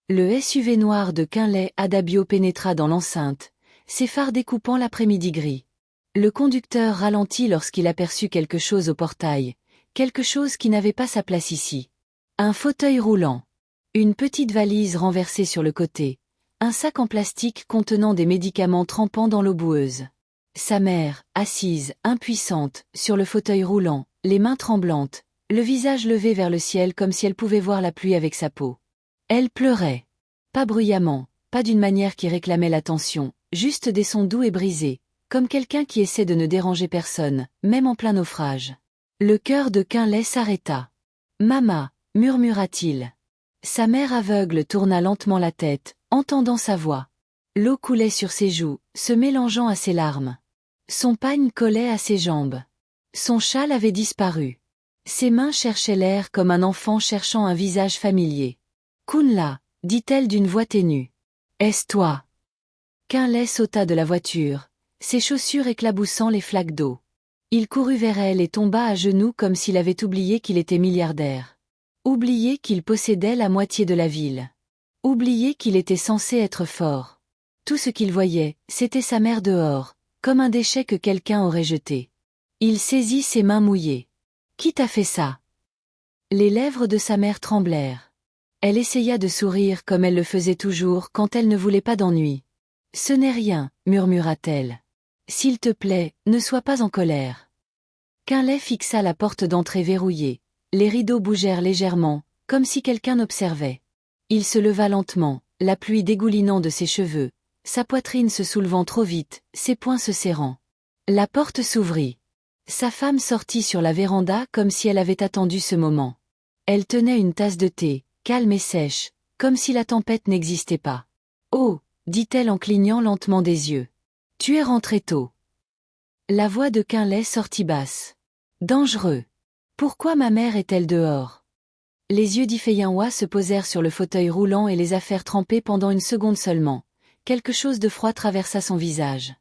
Le SUV noir de Quinlay Adabio pénétra dans l'enceinte, ses phares découpant l'après-midi gris. Le conducteur ralentit lorsqu'il aperçut quelque chose au portail, quelque chose qui n'avait pas sa place ici. Un fauteuil roulant. Une petite valise renversée sur le côté. Un sac en plastique contenant des médicaments trempant dans l'eau boueuse. Sa mère, assise, impuissante, sur le fauteuil roulant, les mains tremblantes, le visage levé vers le ciel comme si elle pouvait voir la pluie avec sa peau. Elle pleurait. Pas bruyamment, pas d'une manière qui réclamait l'attention, juste des sons doux et brisés, comme quelqu'un qui essaie de ne déranger personne, même en plein naufrage. Le cœur de Quinlay s'arrêta. « Mama » murmura-t-il. Sa mère aveugle tourna lentement la tête, entendant sa voix. L'eau coulait sur ses joues, se mélangeant à ses larmes. Son pagne collait à ses jambes. Son châle avait disparu. Ses mains cherchaient l'air comme un enfant cherchant un visage familier. « Kunla » dit-elle d'une voix ténue. « Est-ce toi ?» Quinlay sauta de la voiture, ses chaussures éclaboussant les flaques d'eau. Il courut vers elle et tomba à genoux comme s'il avait oublié qu'il était milliardaire. Oublié qu'il possédait la moitié de la ville. Oublié qu'il était censé être fort. Tout ce qu'il voyait, c'était sa mère dehors, comme un déchet que quelqu'un aurait jeté. Il saisit ses mains mouillées. « Qui t'a fait ça ?» Les lèvres de sa mère tremblèrent. Elle essaya de sourire comme elle le faisait toujours quand elle ne voulait pas d'ennui. « Ce n'est rien, murmura-t-elle. S'il te plaît, ne sois pas en colère. » Quinlay fixa la porte d'entrée verrouillée. Les rideaux bougèrent légèrement, comme si quelqu'un observait. Il se leva lentement, la pluie dégoulinant de ses cheveux, sa poitrine se soulevant trop vite, ses poings se serrant. La porte s'ouvrit. Sa femme sortit sur la véranda comme si elle avait attendu ce moment. Elle tenait une tasse de thé, calme et sèche, comme si la tempête n'existait pas. « Oh » dit-elle en clignant lentement des yeux. « Tu es rentré tôt. » La voix de Quinlay sortit basse. « Dangereux. Pourquoi ma mère est-elle dehors ?» Les yeux d'Ifeyanwa se posèrent sur le fauteuil roulant et les affaires trempées pendant une seconde seulement. Quelque chose de froid traversa son visage.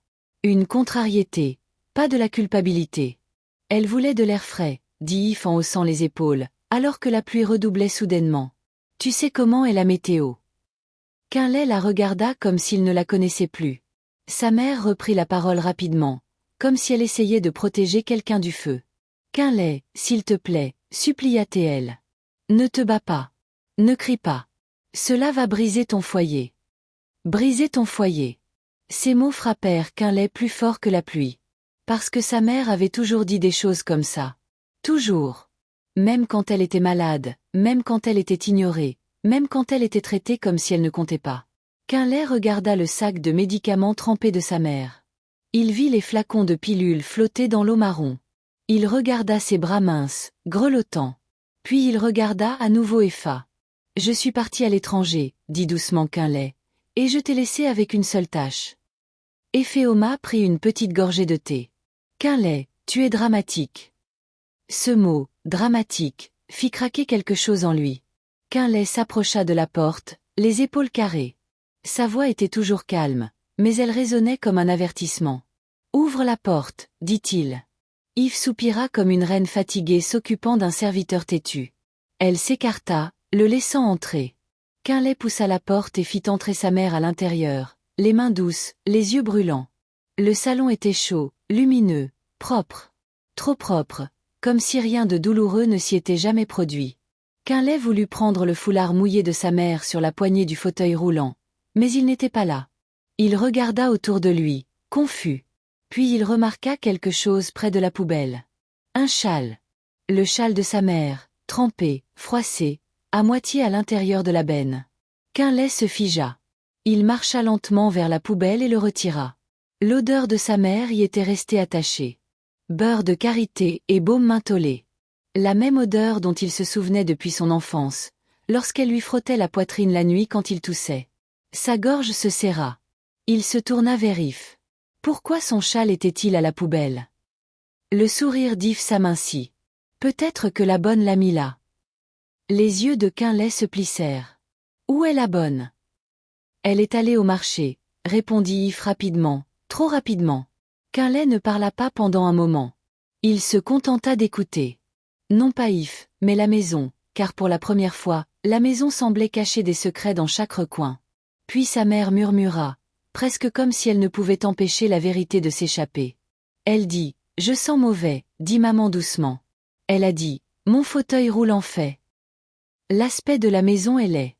Une contrariété, pas de la culpabilité. Elle voulait de l'air frais, dit Yves en haussant les épaules, alors que la pluie redoublait soudainement. Tu sais comment est la météo. Quinlay la regarda comme s'il ne la connaissait plus. Sa mère reprit la parole rapidement, comme si elle essayait de protéger quelqu'un du feu. Quinlay, s'il te plaît, supplia-t-elle. Ne te bats pas. Ne crie pas. Cela va briser ton foyer. Briser ton foyer. Ces mots frappèrent Quinlay plus fort que la pluie. Parce que sa mère avait toujours dit des choses comme ça. Toujours. Même quand elle était malade, même quand elle était ignorée, même quand elle était traitée comme si elle ne comptait pas. Quinlay regarda le sac de médicaments trempé de sa mère. Il vit les flacons de pilules flotter dans l'eau marron. Il regarda ses bras minces, grelottants. Puis il regarda à nouveau Effa. « Je suis parti à l'étranger, dit doucement Quinlay, et je t'ai laissé avec une seule tâche. » Efeoma prit une petite gorgée de thé. « Quinlay, tu es dramatique. » Ce mot, dramatique, fit craquer quelque chose en lui. Quinlay s'approcha de la porte, les épaules carrées. Sa voix était toujours calme, mais elle résonnait comme un avertissement. « Ouvre la porte, dit-il. » Yves soupira comme une reine fatiguée s'occupant d'un serviteur têtu. Elle s'écarta, le laissant entrer. Quinlay poussa la porte et fit entrer sa mère à l'intérieur, les mains douces, les yeux brûlants. Le salon était chaud, lumineux, propre. Trop propre, comme si rien de douloureux ne s'y était jamais produit. Quinlay voulut prendre le foulard mouillé de sa mère sur la poignée du fauteuil roulant, mais il n'était pas là. Il regarda autour de lui, confus. Puis il remarqua quelque chose près de la poubelle. Un châle. Le châle de sa mère, trempé, froissé, à moitié à l'intérieur de la benne. Quinlay se figea. Il marcha lentement vers la poubelle et le retira. L'odeur de sa mère y était restée attachée. Beurre de karité et baume mentholé. La même odeur dont il se souvenait depuis son enfance, lorsqu'elle lui frottait la poitrine la nuit quand il toussait. Sa gorge se serra. Il se tourna vers Yves. Pourquoi son châle était-il à la poubelle? Le sourire d'Yves s'amincit. Peut-être que la bonne l'a mis là. Les yeux de Quinlay se plissèrent. Où est la bonne? Elle est allée au marché, répondit Yves rapidement, trop rapidement. Quinlay ne parla pas pendant un moment. Il se contenta d'écouter. Non pas Yves, mais la maison, car pour la première fois, la maison semblait cacher des secrets dans chaque recoin. Puis sa mère murmura, presque comme si elle ne pouvait empêcher la vérité de s'échapper. Elle dit, « Je sens mauvais », dit maman doucement. Elle a dit, « Mon fauteuil roulant fait. » L'aspect de la maison est laid.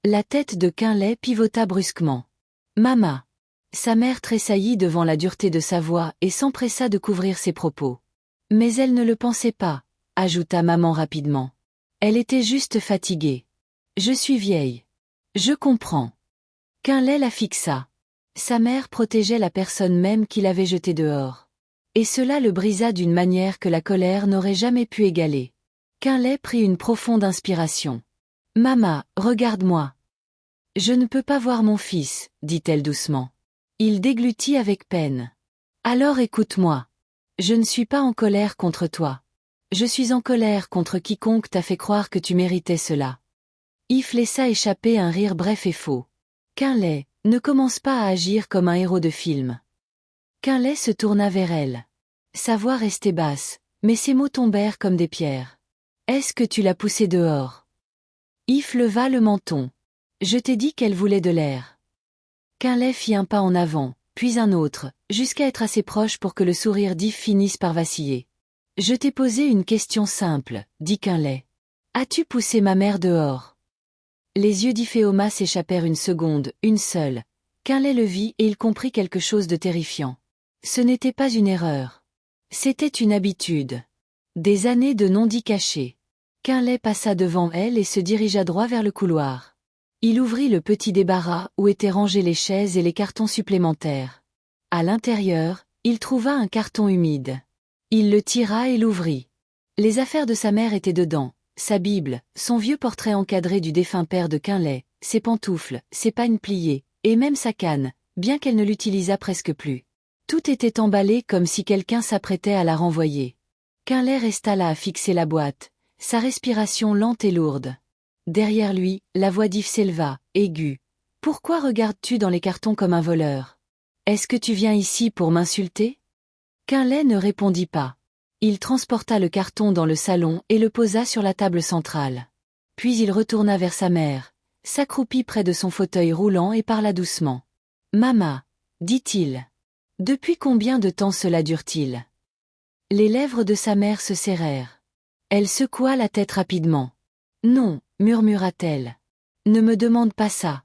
La tête de Quinlay pivota brusquement. « Mama !» Sa mère tressaillit devant la dureté de sa voix et s'empressa de couvrir ses propos. Mais elle ne le pensait pas, ajouta maman rapidement. Elle était juste fatiguée. « Je suis vieille. Je comprends. » Quinlay la fixa. Sa mère protégeait la personne même qui l'avait jeté dehors. Et cela le brisa d'une manière que la colère n'aurait jamais pu égaler. Quinlay prit une profonde inspiration. « Mama, regarde-moi. »« Je ne peux pas voir mon fils, » dit-elle doucement. Il déglutit avec peine. « Alors écoute-moi. Je ne suis pas en colère contre toi. Je suis en colère contre quiconque t'a fait croire que tu méritais cela. » Yves laissa échapper un rire bref et faux. « Quinlay, ne commence pas à agir comme un héros de film. » Quinlay se tourna vers elle. Sa voix restait basse, mais ses mots tombèrent comme des pierres. « Est-ce que tu l'as poussée dehors ?» Yves leva le menton. « Je t'ai dit qu'elle voulait de l'air. » Quinlay fit un pas en avant, puis un autre, jusqu'à être assez proche pour que le sourire d'Yves finisse par vaciller. « Je t'ai posé une question simple, » dit Quinlay. « As-tu poussé ma mère dehors ?» Les yeux d'Iphéoma s'échappèrent une seconde, une seule. Quinlay le vit et il comprit quelque chose de terrifiant. Ce n'était pas une erreur. C'était une habitude. Des années de non-dits cachés. Quinlay passa devant elle et se dirigea droit vers le couloir. Il ouvrit le petit débarras où étaient rangées les chaises et les cartons supplémentaires. À l'intérieur, il trouva un carton humide. Il le tira et l'ouvrit. Les affaires de sa mère étaient dedans, sa Bible, son vieux portrait encadré du défunt père de Quinlay, ses pantoufles, ses pagnes pliées, et même sa canne, bien qu'elle ne l'utilisât presque plus. Tout était emballé comme si quelqu'un s'apprêtait à la renvoyer. Quinlay resta là à fixer la boîte, sa respiration lente et lourde. Derrière lui, la voix d'Yves s'éleva, aiguë. « Pourquoi regardes-tu dans les cartons comme un voleur? Est-ce que tu viens ici pour m'insulter ?» Quinlay ne répondit pas. Il transporta le carton dans le salon et le posa sur la table centrale. Puis il retourna vers sa mère, s'accroupit près de son fauteuil roulant et parla doucement. « Mama, » dit-il. « Depuis combien de temps cela dure-t-il » Les lèvres de sa mère se serrèrent. Elle secoua la tête rapidement. « Non, » murmura-t-elle. « Ne me demande pas ça. »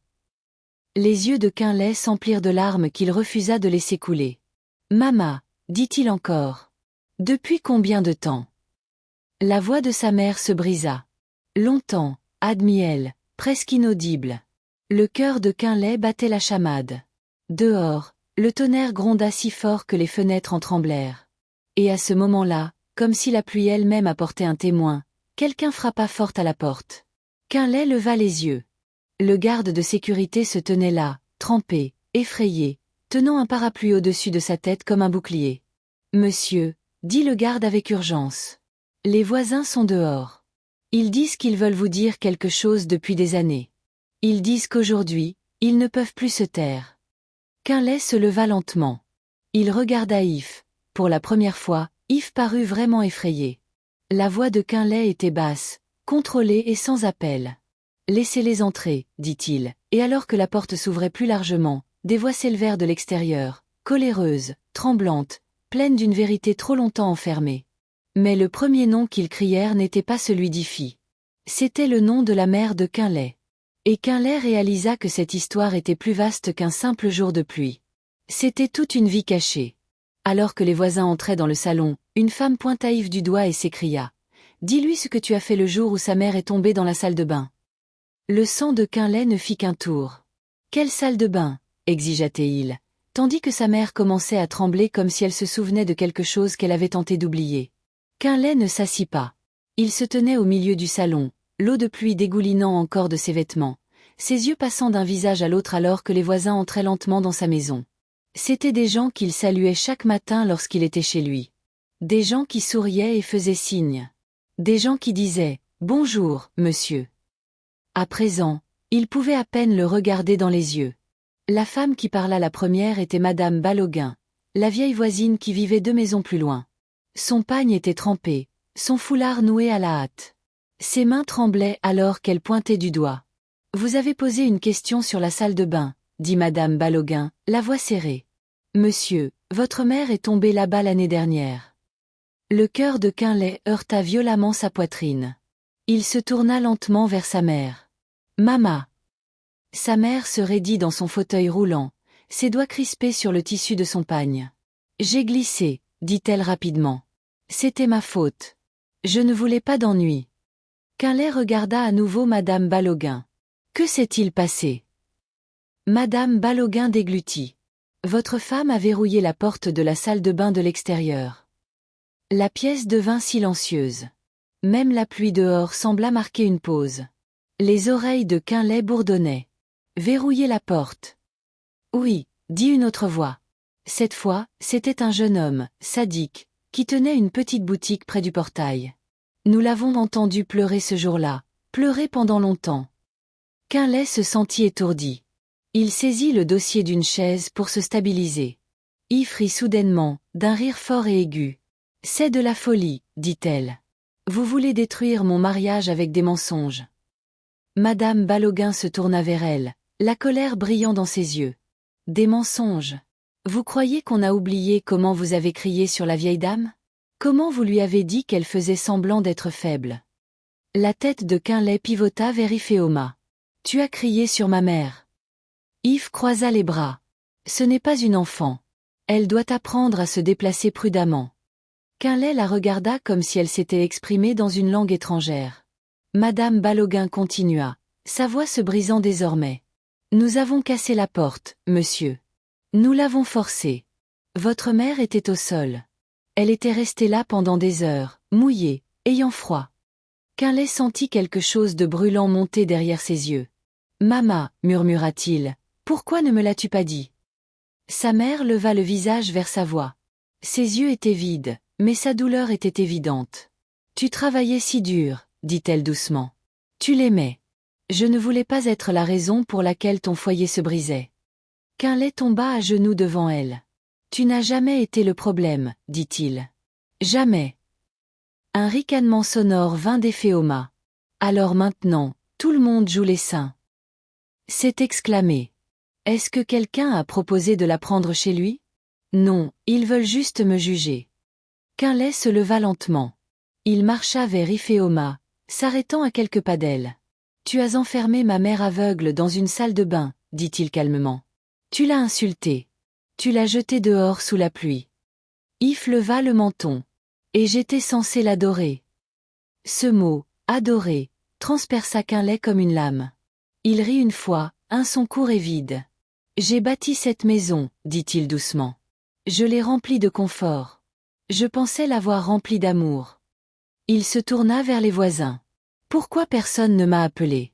Les yeux de Quinlay s'emplirent de larmes qu'il refusa de laisser couler. « Mama, » dit-il encore. « Depuis combien de temps » La voix de sa mère se brisa. « Longtemps » admit-elle, presque inaudible. Le cœur de Quinlay battait la chamade. Dehors, le tonnerre gronda si fort que les fenêtres en tremblèrent. Et à ce moment-là, comme si la pluie elle-même apportait un témoin, quelqu'un frappa fort à la porte. Quinlay leva les yeux. Le garde de sécurité se tenait là, trempé, effrayé, tenant un parapluie au-dessus de sa tête comme un bouclier. « Monsieur » dit le garde avec urgence. « Les voisins sont dehors. Ils disent qu'ils veulent vous dire quelque chose depuis des années. Ils disent qu'aujourd'hui, ils ne peuvent plus se taire. » Quinlay se leva lentement. Il regarda Yves. Pour la première fois, Yves parut vraiment effrayé. La voix de Quinlay était basse, contrôlée et sans appel. « Laissez-les entrer, » dit-il, et alors que la porte s'ouvrait plus largement, des voix s'élevèrent de l'extérieur, coléreuses, tremblantes, pleines d'une vérité trop longtemps enfermée. Mais le premier nom qu'ils crièrent n'était pas celui d'Iffy. C'était le nom de la mère de Quinlay. Et Quinlay réalisa que cette histoire était plus vaste qu'un simple jour de pluie. C'était toute une vie cachée. Alors que les voisins entraient dans le salon, une femme pointa Yves du doigt et s'écria. « Dis-lui ce que tu as fait le jour où sa mère est tombée dans la salle de bain. » Le sang de Quinlay ne fit qu'un tour. « Quelle salle de bain ?» exigea-t-il, tandis que sa mère commençait à trembler comme si elle se souvenait de quelque chose qu'elle avait tenté d'oublier. Quinlay ne s'assit pas. Il se tenait au milieu du salon, l'eau de pluie dégoulinant encore de ses vêtements, ses yeux passant d'un visage à l'autre alors que les voisins entraient lentement dans sa maison. C'étaient des gens qu'il saluait chaque matin lorsqu'il était chez lui. Des gens qui souriaient et faisaient signe. Des gens qui disaient « Bonjour, monsieur ». À présent, il pouvait à peine le regarder dans les yeux. La femme qui parla la première était Madame Baloguin, la vieille voisine qui vivait 2 maisons plus loin. Son pagne était trempé, son foulard noué à la hâte. Ses mains tremblaient alors qu'elle pointait du doigt. Vous avez posé une question sur la salle de bain, dit Madame Baloguin, la voix serrée. Monsieur, votre mère est tombée là-bas l'année dernière. Le cœur de Quinlay heurta violemment sa poitrine. Il se tourna lentement vers sa mère. Mama. Sa mère se raidit dans son fauteuil roulant, ses doigts crispés sur le tissu de son pagne. J'ai glissé, dit-elle rapidement. C'était ma faute. Je ne voulais pas d'ennui. Quinlay regarda à nouveau Madame Baloguin. Que s'est-il passé? Madame Baloguin déglutit. Votre femme a verrouillé la porte de la salle de bain de l'extérieur. La pièce devint silencieuse. Même la pluie dehors sembla marquer une pause. Les oreilles de Quinlay bourdonnaient. Verrouiller la porte. Oui, dit une autre voix. Cette fois, c'était un jeune homme, sadique, qui tenait une petite boutique près du portail. Nous l'avons entendu pleurer ce jour-là, pleurer pendant longtemps. Quinlay se sentit étourdi. Il saisit le dossier d'une chaise pour se stabiliser. Yves rit soudainement, d'un rire fort et aigu. C'est de la folie, dit-elle. Vous voulez détruire mon mariage avec des mensonges. Madame Baloguin se tourna vers elle, la colère brillant dans ses yeux. Des mensonges. Vous croyez qu'on a oublié comment vous avez crié sur la vieille dame? Comment vous lui avez dit qu'elle faisait semblant d'être faible? La tête de Quinlay pivota vers Iféoma. Tu as crié sur ma mère. Yves croisa les bras. Ce n'est pas une enfant. Elle doit apprendre à se déplacer prudemment. Quinlay la regarda comme si elle s'était exprimée dans une langue étrangère. Madame Baloguin continua, sa voix se brisant désormais. Nous avons cassé la porte, monsieur. Nous l'avons forcée. Votre mère était au sol. Elle était restée là pendant des heures, mouillée, ayant froid. Quinlay sentit quelque chose de brûlant monter derrière ses yeux. Mama, murmura-t-il, pourquoi ne me l'as-tu pas dit? Sa mère leva le visage vers sa voix. Ses yeux étaient vides, mais sa douleur était évidente. Tu travaillais si dur, dit-elle doucement. Tu l'aimais. Je ne voulais pas être la raison pour laquelle ton foyer se brisait. Quinlay tomba à genoux devant elle. Tu n'as jamais été le problème, dit-il. Jamais. Un ricanement sonore vint d'Iféoma. Alors maintenant, tout le monde joue les saints. C'est exclamé. Est-ce que quelqu'un a proposé de la prendre chez lui? Non, ils veulent juste me juger. Quinlay se leva lentement. Il marcha vers Iféoma, s'arrêtant à quelques pas d'elle. Tu as enfermé ma mère aveugle dans une salle de bain, dit-il calmement. Tu l'as insultée. Tu l'as jetée dehors sous la pluie. Yves leva le menton. Et j'étais censé l'adorer. Ce mot, adorer, transperça Quinlay comme une lame. Il rit une fois, un son court et vide. J'ai bâti cette maison, dit-il doucement. Je l'ai remplie de confort. Je pensais l'avoir remplie d'amour. Il se tourna vers les voisins. Pourquoi personne ne m'a appelé?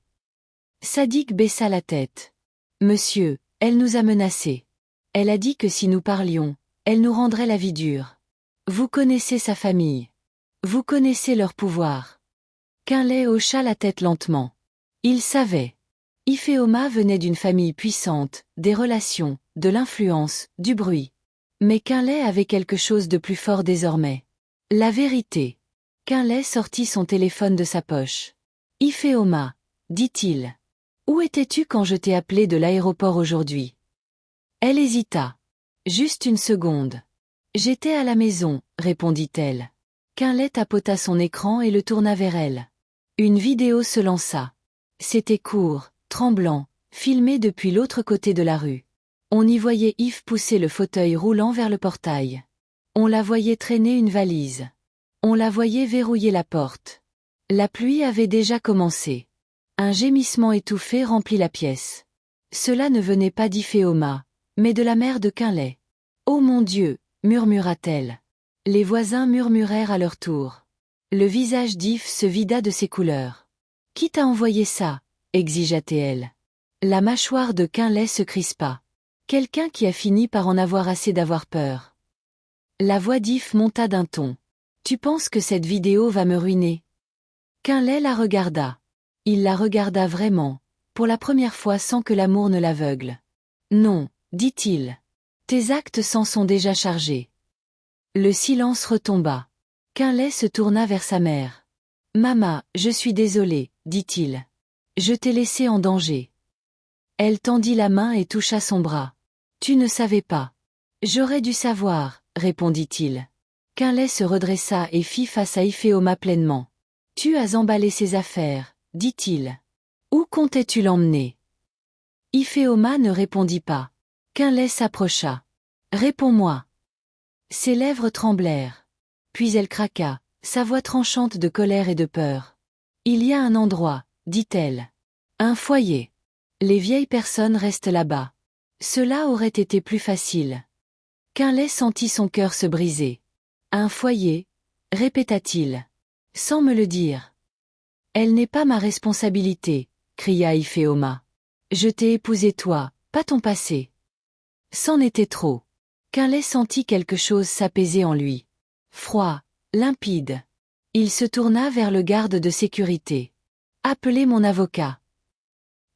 Sadique baissa la tête. Monsieur, elle nous a menacés. Elle a dit que si nous parlions, elle nous rendrait la vie dure. Vous connaissez sa famille. Vous connaissez leur pouvoir. Quinlay hocha la tête lentement. Il savait. Iféoma venait d'une famille puissante, des relations, de l'influence, du bruit. Mais Quinlay avait quelque chose de plus fort désormais. La vérité. Quinlay sortit son téléphone de sa poche. Iféoma, dit-il. Où étais-tu quand je t'ai appelé de l'aéroport aujourd'hui? Elle hésita. Juste une seconde. J'étais à la maison, répondit-elle. Quinlay tapota son écran et le tourna vers elle. Une vidéo se lança. C'était court, tremblant, filmé depuis l'autre côté de la rue. On y voyait Yves pousser le fauteuil roulant vers le portail. On la voyait traîner une valise. On la voyait verrouiller la porte. La pluie avait déjà commencé. Un gémissement étouffé remplit la pièce. Cela ne venait pas d'Iféoma, mais de la mère de Quinlay. « Oh mon Dieu !» murmura-t-elle. Les voisins murmurèrent à leur tour. Le visage d'Yves se vida de ses couleurs. « Qui t'a envoyé ça ?» exigea-t-elle. La mâchoire de Quinlay se crispa. Quelqu'un qui a fini par en avoir assez d'avoir peur. La voix d'Yves monta d'un ton. « Tu penses que cette vidéo va me ruiner ?» Quinlay la regarda. Il la regarda vraiment, pour la première fois sans que l'amour ne l'aveugle. « Non, dit-il. Tes actes s'en sont déjà chargés. » Le silence retomba. Quinlay se tourna vers sa mère. Maman, je suis désolé, dit-il. Je t'ai laissé en danger. Elle tendit la main et toucha son bras. Tu ne savais pas. J'aurais dû savoir, répondit-il. Quinlay se redressa et fit face à Iphéoma pleinement. Tu as emballé ses affaires, dit-il. Où comptais-tu l'emmener? Iphéoma ne répondit pas. Quinlay s'approcha. Réponds-moi. Ses lèvres tremblèrent. Puis elle craqua, sa voix tranchante de colère et de peur. Il y a un endroit, dit-elle. Un foyer. Les vieilles personnes restent là-bas. Cela aurait été plus facile. Quinlay sentit son cœur se briser. Un foyer, répéta-t-il. Sans me le dire. Elle n'est pas ma responsabilité, cria Iphéoma. Je t'ai épousé toi, pas ton passé. C'en était trop. Quinlay sentit quelque chose s'apaiser en lui. Froid, limpide. Il se tourna vers le garde de sécurité. Appelez mon avocat.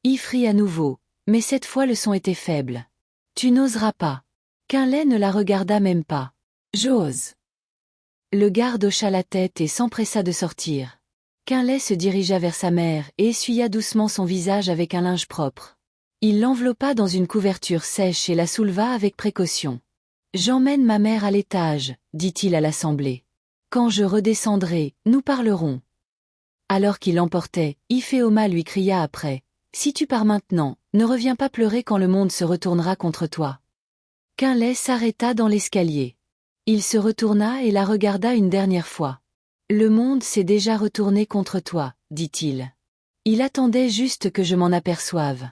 Yves rit à nouveau, mais cette fois le son était faible. Tu n'oseras pas. Quinlay ne la regarda même pas. J'ose. Le garde hocha la tête et s'empressa de sortir. Quinlay se dirigea vers sa mère et essuya doucement son visage avec un linge propre. Il l'enveloppa dans une couverture sèche et la souleva avec précaution. J'emmène ma mère à l'étage, dit-il à l'assemblée. Quand je redescendrai, nous parlerons. Alors qu'il l'emportait, Iphéoma lui cria après. Si tu pars maintenant, ne reviens pas pleurer quand le monde se retournera contre toi. Quinlay s'arrêta dans l'escalier. Il se retourna et la regarda une dernière fois. Le monde s'est déjà retourné contre toi, dit-il. Il attendait juste que je m'en aperçoive.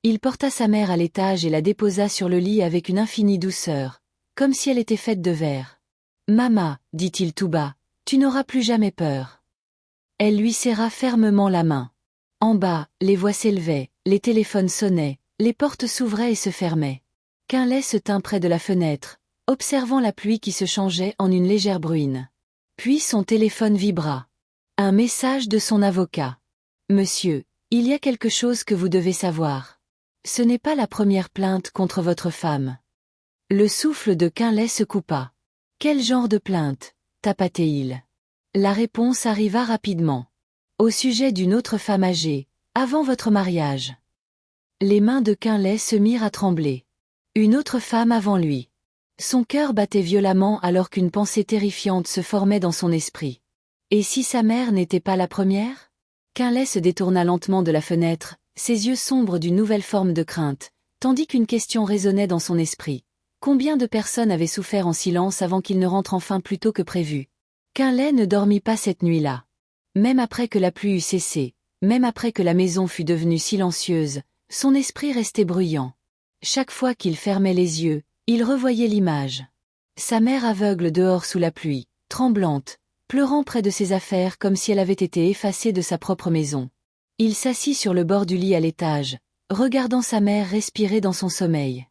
Il porta sa mère à l'étage et la déposa sur le lit avec une infinie douceur, comme si elle était faite de verre. Maman, dit-il tout bas, tu n'auras plus jamais peur. Elle lui serra fermement la main. En bas, les voix s'élevaient, les téléphones sonnaient, les portes s'ouvraient et se fermaient. Quinlay se tint près de la fenêtre, observant la pluie qui se changeait en une légère bruine. Puis son téléphone vibra. Un message de son avocat. Monsieur, il y a quelque chose que vous devez savoir. Ce n'est pas la première plainte contre votre femme. Le souffle de Quinlay se coupa. Quel genre de plainte, tapatait-il. La réponse arriva rapidement. Au sujet d'une autre femme âgée, avant votre mariage. Les mains de Quinlay se mirent à trembler. Une autre femme avant lui. Son cœur battait violemment alors qu'une pensée terrifiante se formait dans son esprit. Et si sa mère n'était pas la première? Quinlay se détourna lentement de la fenêtre, ses yeux sombres d'une nouvelle forme de crainte, tandis qu'une question résonnait dans son esprit. Combien de personnes avaient souffert en silence avant qu'il ne rentre enfin plus tôt que prévu? Quinlay ne dormit pas cette nuit-là. Même après que la pluie eut cessé, même après que la maison fut devenue silencieuse, son esprit restait bruyant. Chaque fois qu'il fermait les yeux, il revoyait l'image. Sa mère aveugle dehors sous la pluie, tremblante, pleurant près de ses affaires comme si elle avait été effacée de sa propre maison. Il s'assit sur le bord du lit à l'étage, regardant sa mère respirer dans son sommeil.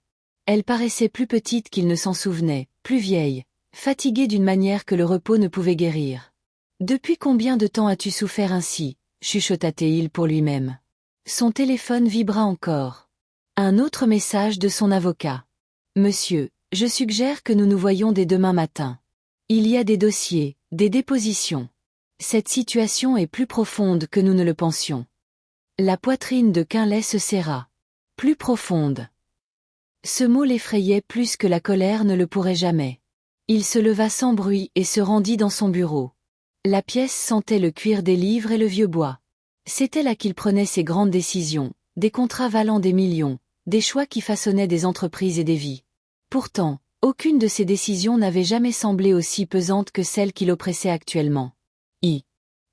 Elle paraissait plus petite qu'il ne s'en souvenait, plus vieille, fatiguée d'une manière que le repos ne pouvait guérir. « Depuis combien de temps as-tu souffert ainsi » chuchota-t-il pour lui-même. Son téléphone vibra encore. Un autre message de son avocat. « Monsieur, je suggère que nous nous voyions dès demain matin. Il y a des dossiers, des dépositions. Cette situation est plus profonde que nous ne le pensions. » La poitrine de Quinlay se serra. Plus profonde. Ce mot l'effrayait plus que la colère ne le pourrait jamais. Il se leva sans bruit et se rendit dans son bureau. La pièce sentait le cuir des livres et le vieux bois. C'était là qu'il prenait ses grandes décisions, des contrats valant des millions, des choix qui façonnaient des entreprises et des vies. Pourtant, aucune de ces décisions n'avait jamais semblé aussi pesante que celle qui l'oppressait actuellement.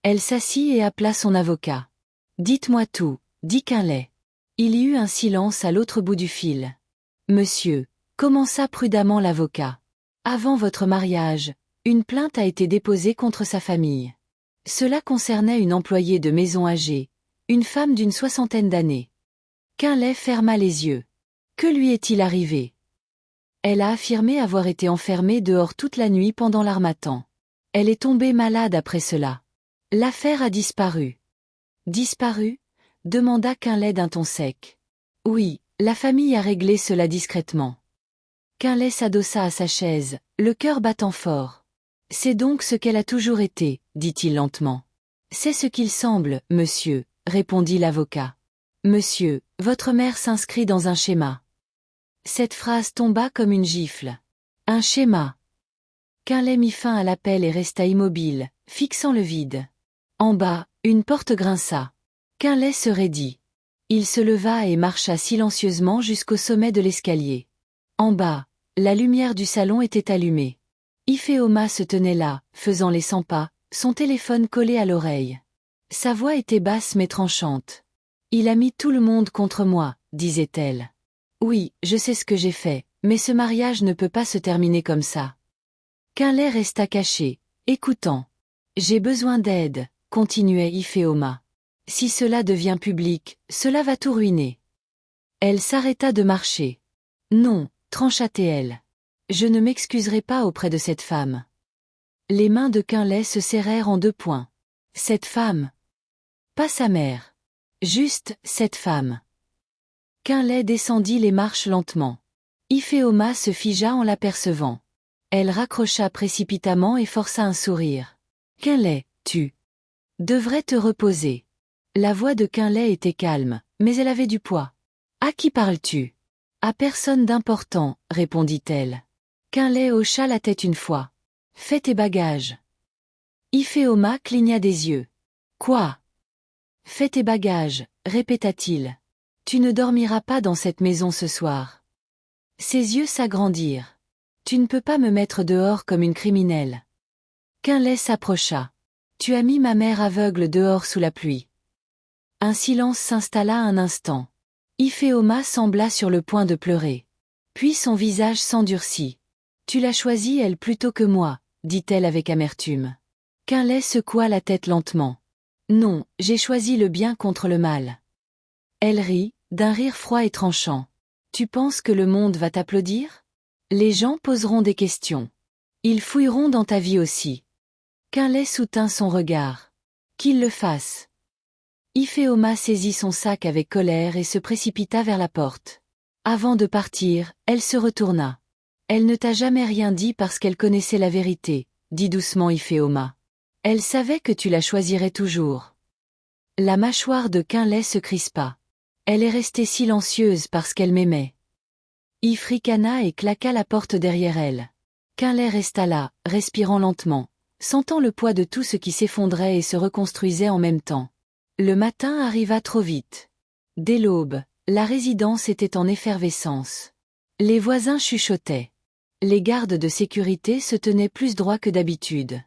Elle s'assit et appela son avocat. « Dites-moi tout, dit Quinlay. » Il y eut un silence à l'autre bout du fil. « Monsieur, » commença prudemment l'avocat. « Avant votre mariage, une plainte a été déposée contre sa famille. Cela concernait une employée de maison âgée, une femme d'une 60aine d'années. » Quinlay ferma les yeux. Que lui est-il arrivé? Elle a affirmé avoir été enfermée dehors toute la nuit pendant l'harmattan. Elle est tombée malade après cela. L'affaire a disparu. Disparu? Demanda Quinlay d'un ton sec. Oui, la famille a réglé cela discrètement. Quinlay s'adossa à sa chaise, le cœur battant fort. C'est donc ce qu'elle a toujours été, dit-il lentement. C'est ce qu'il semble, monsieur, répondit l'avocat. Monsieur, votre mère s'inscrit dans un schéma. Cette phrase tomba comme une gifle. Un schéma. Quinlay mit fin à l'appel et resta immobile, fixant le vide. En bas, une porte grinça. Quinlay se raidit. Il se leva et marcha silencieusement jusqu'au sommet de l'escalier. En bas, la lumière du salon était allumée. Ifeoma se tenait là, faisant les 100 pas, son téléphone collé à l'oreille. Sa voix était basse mais tranchante. « Il a mis tout le monde contre moi », disait-elle. « Oui, je sais ce que j'ai fait, mais ce mariage ne peut pas se terminer comme ça. » Quinlay resta caché, écoutant. « J'ai besoin d'aide », continuait Ifeoma. « Si cela devient public, cela va tout ruiner. » Elle s'arrêta de marcher. « Non, trancha-t-elle. Je ne m'excuserai pas auprès de cette femme. » Les mains de Quinlay se serrèrent en 2 poings. Cette femme. Pas sa mère. Juste, cette femme. Quinlay descendit les marches lentement. Ifeoma se figea en l'apercevant. Elle raccrocha précipitamment et força un sourire. « Quinlay, tu devrais te reposer. » La voix de Quinlay était calme, mais elle avait du poids. « À qui parles-tu »« À personne d'important, » répondit-elle. Quinlay hocha la tête une fois. « Fais tes bagages. » Ifeoma cligna des yeux. « Quoi ?»« Fais tes bagages, » répéta-t-il. « Tu ne dormiras pas dans cette maison ce soir. » Ses yeux s'agrandirent. « Tu ne peux pas me mettre dehors comme une criminelle. » Quinlay s'approcha. « Tu as mis ma mère aveugle dehors sous la pluie. » Un silence s'installa un instant. Ifeoma sembla sur le point de pleurer. Puis son visage s'endurcit. « Tu l'as choisie elle plutôt que moi, » dit-elle avec amertume. Quinlay secoua la tête lentement. « Non, j'ai choisi le bien contre le mal. » Elle rit, d'un rire froid et tranchant. « Tu penses que le monde va t'applaudir ? Les gens poseront des questions. Ils fouilleront dans ta vie aussi. » Quinlay soutint son regard. « Qu'ils le fassent. » Ifeoma saisit son sac avec colère et se précipita vers la porte. Avant de partir, elle se retourna. « Elle ne t'a jamais rien dit parce qu'elle connaissait la vérité, » dit doucement Ifeoma. « Elle savait que tu la choisirais toujours. » La mâchoire de Quinlay se crispa. Elle est restée silencieuse parce qu'elle m'aimait. Yves ricana et claqua la porte derrière elle. Quinlay resta là, respirant lentement, sentant le poids de tout ce qui s'effondrait et se reconstruisait en même temps. Le matin arriva trop vite. Dès l'aube, la résidence était en effervescence. Les voisins chuchotaient. Les gardes de sécurité se tenaient plus droits que d'habitude.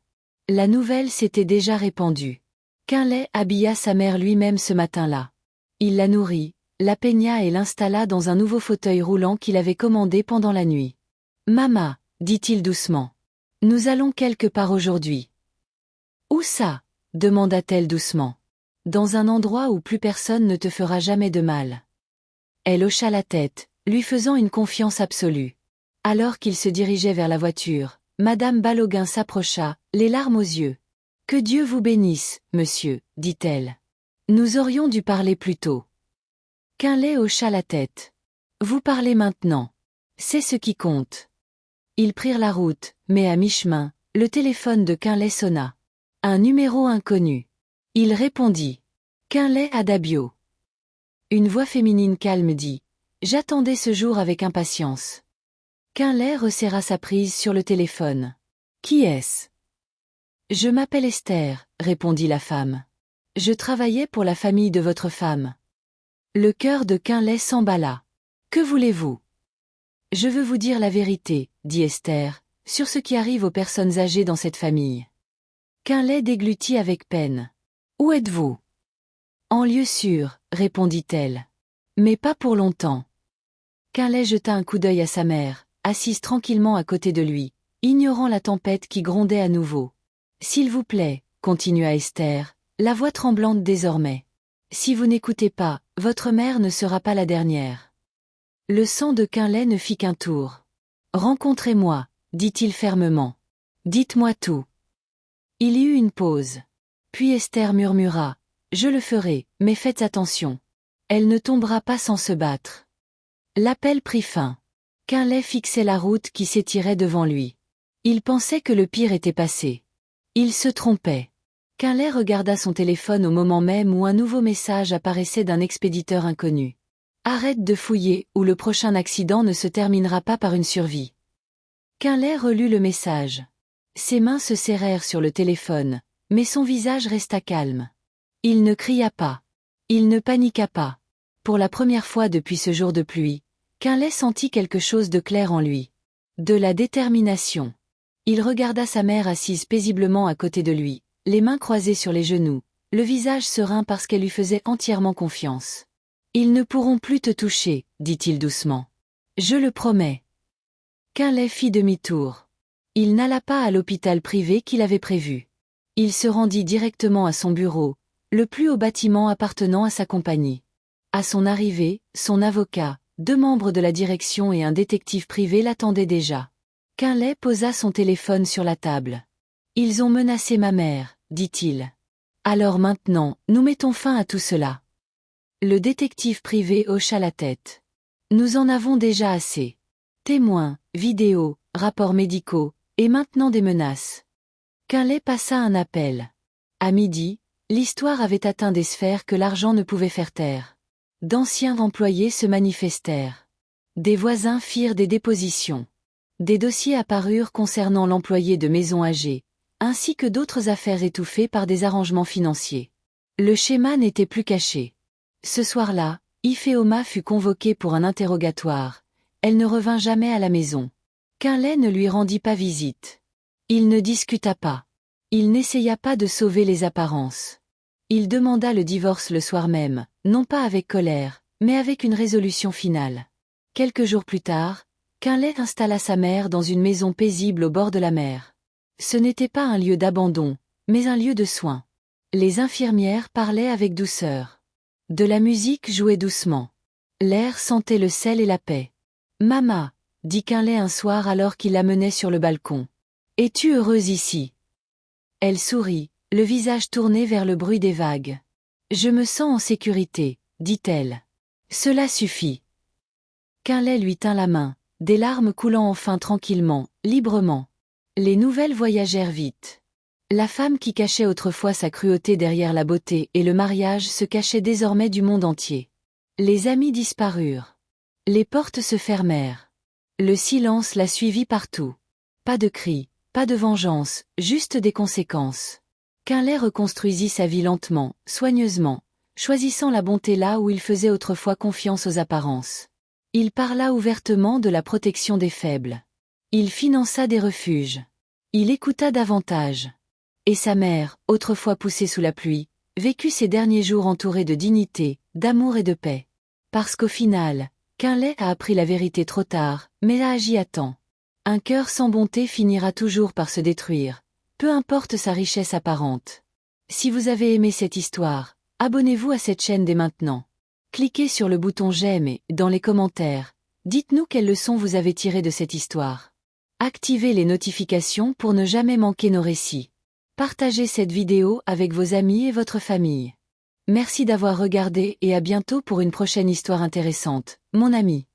La nouvelle s'était déjà répandue. Quinlay habilla sa mère lui-même ce matin-là. Il la nourrit, la peigna et l'installa dans un nouveau fauteuil roulant qu'il avait commandé pendant la nuit. « Mama, » dit-il doucement. « Nous allons quelque part aujourd'hui. »« Où ça ?» demanda-t-elle doucement. « Dans un endroit où plus personne ne te fera jamais de mal. » Elle hocha la tête, lui faisant une confiance absolue. Alors qu'il se dirigeait vers la voiture, Madame Baloguin s'approcha, les larmes aux yeux. « Que Dieu vous bénisse, monsieur, » dit-elle. « Nous aurions dû parler plus tôt. » Quinlay hocha la tête. « Vous parlez maintenant. C'est ce qui compte. » Ils prirent la route, mais à mi-chemin, le téléphone de Quinlay sonna. Un numéro inconnu. Il répondit. « Quinlay Adabio. » Une voix féminine calme dit. « J'attendais ce jour avec impatience. » Quinlay resserra sa prise sur le téléphone. « Qui est-ce » ? « Je m'appelle Esther, » répondit la femme. « Je travaillais pour la famille de votre femme. » Le cœur de Quinlay s'emballa. « Que voulez-vous » ? « Je veux vous dire la vérité, » dit Esther, « sur ce qui arrive aux personnes âgées dans cette famille. » Quinlay déglutit avec peine. « Où êtes-vous » ? « En lieu sûr, » répondit-elle. « Mais pas pour longtemps. » Quinlay jeta un coup d'œil à sa mère, assise tranquillement à côté de lui, ignorant la tempête qui grondait à nouveau. « S'il vous plaît, » continua Esther, la voix tremblante désormais. « Si vous n'écoutez pas, votre mère ne sera pas la dernière. » Le sang de Quinlay ne fit qu'un tour. « Rencontrez-moi, » dit-il fermement. « Dites-moi tout. » Il y eut une pause. Puis Esther murmura. « Je le ferai, mais faites attention. Elle ne tombera pas sans se battre. » L'appel prit fin. Quinlay fixait la route qui s'étirait devant lui. Il pensait que le pire était passé. Il se trompait. Quinlay regarda son téléphone au moment même où un nouveau message apparaissait d'un expéditeur inconnu. Arrête de fouiller ou le prochain accident ne se terminera pas par une survie. Quinlay relut le message. Ses mains se serrèrent sur le téléphone, mais son visage resta calme. Il ne cria pas. Il ne paniqua pas. Pour la première fois depuis ce jour de pluie, Quinlay sentit quelque chose de clair en lui. De la détermination. Il regarda sa mère assise paisiblement à côté de lui, les mains croisées sur les genoux, le visage serein parce qu'elle lui faisait entièrement confiance. « Ils ne pourront plus te toucher, dit-il doucement. Je le promets. » Quinlay fit demi-tour. Il n'alla pas à l'hôpital privé qu'il avait prévu. Il se rendit directement à son bureau, le plus haut bâtiment appartenant à sa compagnie. À son arrivée, son avocat, 2 membres de la direction et un détective privé l'attendaient déjà. Quinlay posa son téléphone sur la table. « Ils ont menacé ma mère, dit-il. Alors maintenant, nous mettons fin à tout cela. » Le détective privé hocha la tête. « Nous en avons déjà assez. Témoins, vidéos, rapports médicaux, et maintenant des menaces. » Quinlay passa un appel. À midi, l'histoire avait atteint des sphères que l'argent ne pouvait faire taire. D'anciens employés se manifestèrent. Des voisins firent des dépositions. Des dossiers apparurent concernant l'employé de maison âgée, ainsi que d'autres affaires étouffées par des arrangements financiers. Le schéma n'était plus caché. Ce soir-là, Ifeoma fut convoquée pour un interrogatoire. Elle ne revint jamais à la maison. Quinlay ne lui rendit pas visite. Il ne discuta pas. Il n'essaya pas de sauver les apparences. Il demanda le divorce le soir même, non pas avec colère, mais avec une résolution finale. Quelques jours plus tard, Quinlay installa sa mère dans une maison paisible au bord de la mer. Ce n'était pas un lieu d'abandon, mais un lieu de soins. Les infirmières parlaient avec douceur. De la musique jouait doucement. L'air sentait le sel et la paix. « Mama » dit Quinlay un soir alors qu'il la menait sur le balcon. « Es-tu heureuse ici ?» Elle sourit, le visage tourné vers le bruit des vagues. « Je me sens en sécurité, » dit-elle. « Cela suffit. » Quinlay lui tint la main, des larmes coulant enfin tranquillement, librement. Les nouvelles voyagèrent vite. La femme qui cachait autrefois sa cruauté derrière la beauté et le mariage se cachait désormais du monde entier. Les amis disparurent. Les portes se fermèrent. Le silence la suivit partout. Pas de cris, pas de vengeance, juste des conséquences. Quinlay reconstruisit sa vie lentement, soigneusement, choisissant la bonté là où il faisait autrefois confiance aux apparences. Il parla ouvertement de la protection des faibles. Il finança des refuges. Il écouta davantage. Et sa mère, autrefois poussée sous la pluie, vécut ses derniers jours entourée de dignité, d'amour et de paix. Parce qu'au final, Quinlay a appris la vérité trop tard, mais a agi à temps. Un cœur sans bonté finira toujours par se détruire, peu importe sa richesse apparente. Si vous avez aimé cette histoire, abonnez-vous à cette chaîne dès maintenant. Cliquez sur le bouton j'aime et, dans les commentaires, dites-nous quelles leçons vous avez tirées de cette histoire. Activez les notifications pour ne jamais manquer nos récits. Partagez cette vidéo avec vos amis et votre famille. Merci d'avoir regardé et à bientôt pour une prochaine histoire intéressante, mon ami.